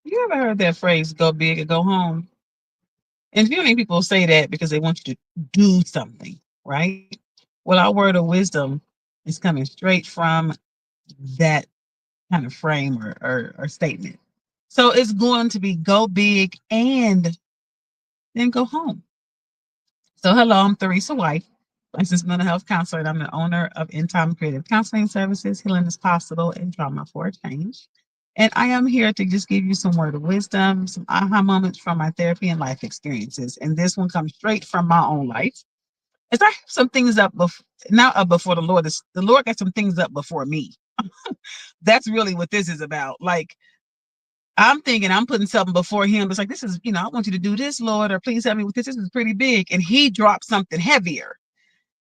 You ever heard that phrase, go big or go home? And many people say that because they want you to do something, right? Well, our word of wisdom is coming straight from that kind of frame or statement. So it's going to be go big and then go home. So hello, I'm Theresa White, licensed mental health counselor, and I'm the owner of In Time Creative Counseling Services, Healing is Possible, and Trauma for a Change. And I am here to just give you some word of wisdom, some aha moments from my therapy and life experiences. And this one comes straight from my own life. As I have some things up not up before the Lord. The Lord got some things up before me. That's really what this is about. Like I'm thinking I'm putting something before him. It's like, this is, I want you to do this, Lord, or please help me with this. This is pretty big. And he dropped something heavier.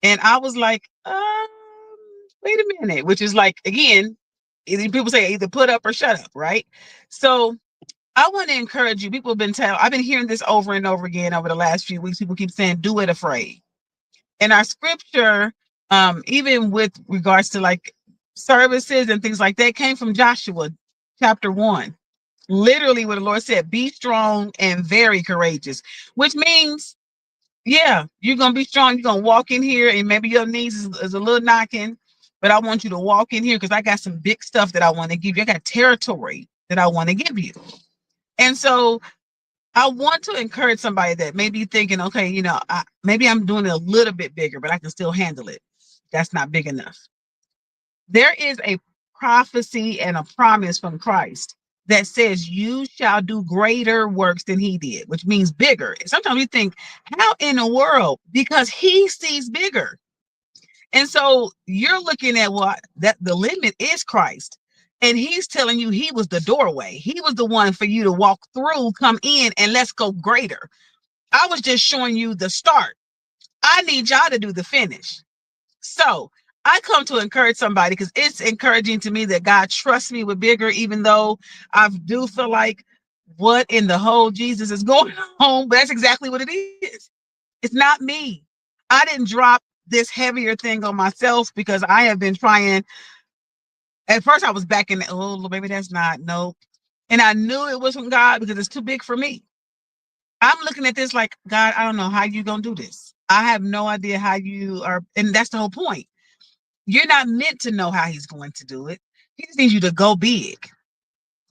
And I was like, wait a minute, which is like, again, people say either put up or shut up, right? So I want to encourage you. I've been hearing this over and over again over the last few weeks. People keep saying, do it afraid. And our scripture, even with regards to like services and things like that, came from Joshua chapter 1. Literally, what the Lord said, be strong and very courageous, which means, yeah, you're going to be strong. You're going to walk in here and maybe your knees is a little knocking, but I want you to walk in here because I got some big stuff that I want to give you. I got territory that I want to give you. And so I want to encourage somebody that may be thinking, okay, maybe I'm doing it a little bit bigger, but I can still handle it. That's not big enough. There is a prophecy and a promise from Christ that says you shall do greater works than he did, which means bigger. Sometimes we think, how in the world? Because he sees bigger. And so you're looking at what that the limit is Christ. And he's telling you he was the doorway. He was the one for you to walk through, come in, and let's go greater. I was just showing you the start. I need y'all to do the finish. So I come to encourage somebody because it's encouraging to me that God trusts me with bigger, even though I do feel like what in the whole Jesus is going on. But that's exactly what it is. It's not me. I didn't drop this heavier thing on myself because I have been trying. At first, I was backing, oh, maybe that's not, nope. And I knew it was from God because it's too big for me. I'm looking at this like, God, I don't know how you're going to do this. I have no idea how you are. And that's the whole point. You're not meant to know how he's going to do it. He just needs you to go big.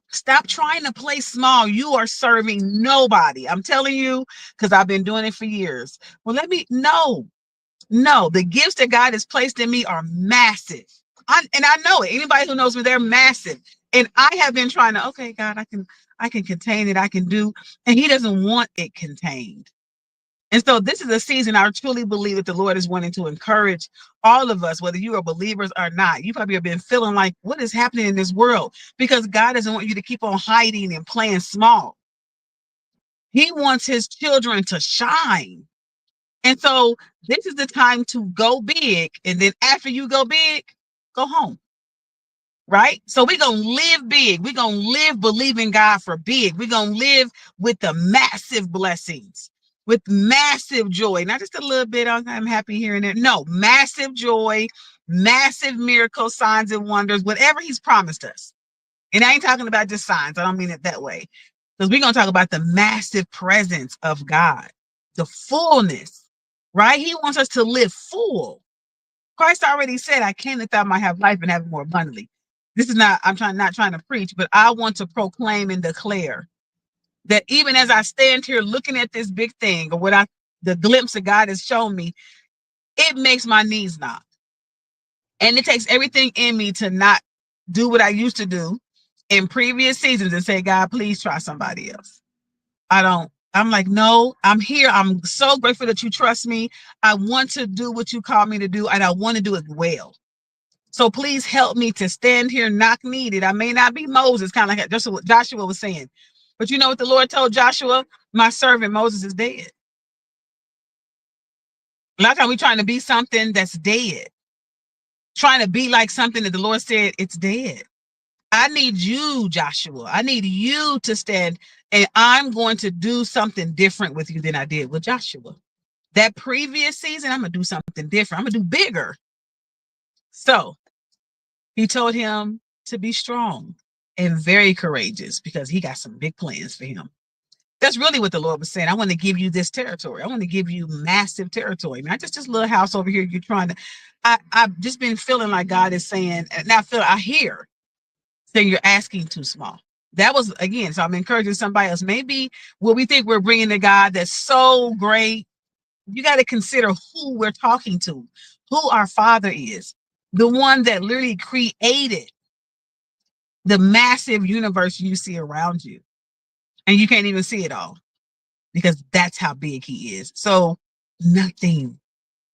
Stop trying to play small. You are serving nobody. I'm telling you, because I've been doing it for years. Well, no, the gifts that God has placed in me are massive. And I know it. Anybody who knows me, they're massive. And I have been trying to, okay, God, I can contain it. I can do, and he doesn't want it contained. And so this is a season I truly believe that the Lord is wanting to encourage all of us, whether you are believers or not. You probably have been feeling like, what is happening in this world? Because God doesn't want you to keep on hiding and playing small. He wants his children to shine. And so this is the time to go big. And then after you go big, go home. Right? So we're going to live big. We're going to live believing God for big. We're going to live with the massive blessings, with massive joy, not just a little bit. I'm happy here and there. No, massive joy, massive miracles, signs and wonders, whatever he's promised us. And I ain't talking about just signs. I don't mean it that way. Because we're going to talk about the massive presence of God, the fullness, right? He wants us to live full. Christ already said, I came that thou might have life and have it more abundantly. This is not, not trying to preach, but I want to proclaim and declare that even as I stand here looking at this big thing or the glimpse that God has shown me, it makes my knees knock. And it takes everything in me to not do what I used to do in previous seasons and say, God, please try somebody else. I'm like, no, I'm here. I'm so grateful that you trust me. I want to do what you call me to do, and I want to do it well. So please help me to stand here knock needed. I may not be Moses, kind of like just what Joshua was saying. But you know what the Lord told Joshua? My servant Moses is dead. A lot of times we're trying to be something that's dead. Trying to be like something that the Lord said, it's dead. I need you, Joshua. I need you to stand, and I'm going to do something different with you than I did with Joshua. That previous season, I'm going to do something different. I'm going to do bigger. So he told him to be strong. and very courageous because he got some big plans for him. That's really what the Lord was saying. I want to give you this territory. I want to give you massive territory, not just this little house over here. You're trying to. I've just been feeling like God is saying, and I hear saying you're asking too small. That was again. So I'm encouraging somebody else. Maybe what we think we're bringing to God that's so great. You got to consider who we're talking to, who our Father is, the one that literally created the massive universe you see around you, and you can't even see it all because that's how big he is. So nothing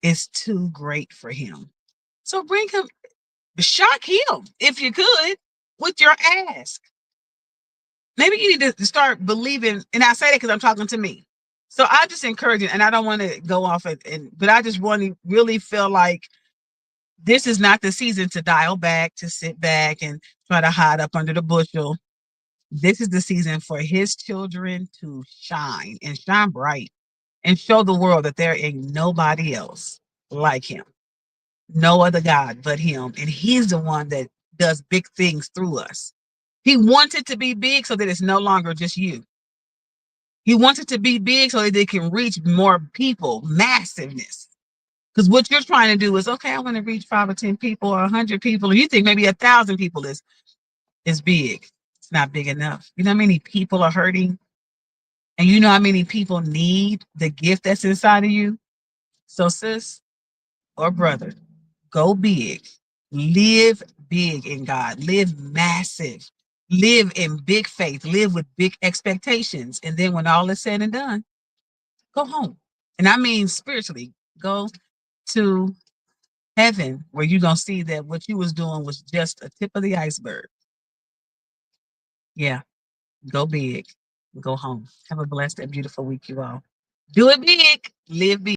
is too great for him. So bring him, shock him if you could with your ask. Maybe you need to start believing, and I say that because I'm talking to me. So I just encourage you, and I don't want to go off but I just want to really feel like this is not the season to dial back, to sit back and try to hide up under the bushel. This is the season for his children to shine and shine bright and show the world that there ain't nobody else like him, no other God but him. And he's the one that does big things through us. He wants it to be big so that it's no longer just you. He wants it to be big so that they can reach more people, massiveness. Because what you're trying to do is, okay, I want to reach 5 or 10 people or 100 people. And you think maybe 1,000 people is big. It's not big enough. You know how many people are hurting? And you know how many people need the gift that's inside of you? So, sis or brother, go big. Live big in God. Live massive. Live in big faith. Live with big expectations. And then when all is said and done, go home. And I mean spiritually, go to heaven where you're going to see that what you was doing was just a tip of the iceberg. Yeah, go big. Go home. Have a blessed and beautiful week, you all. Do it big. Live big.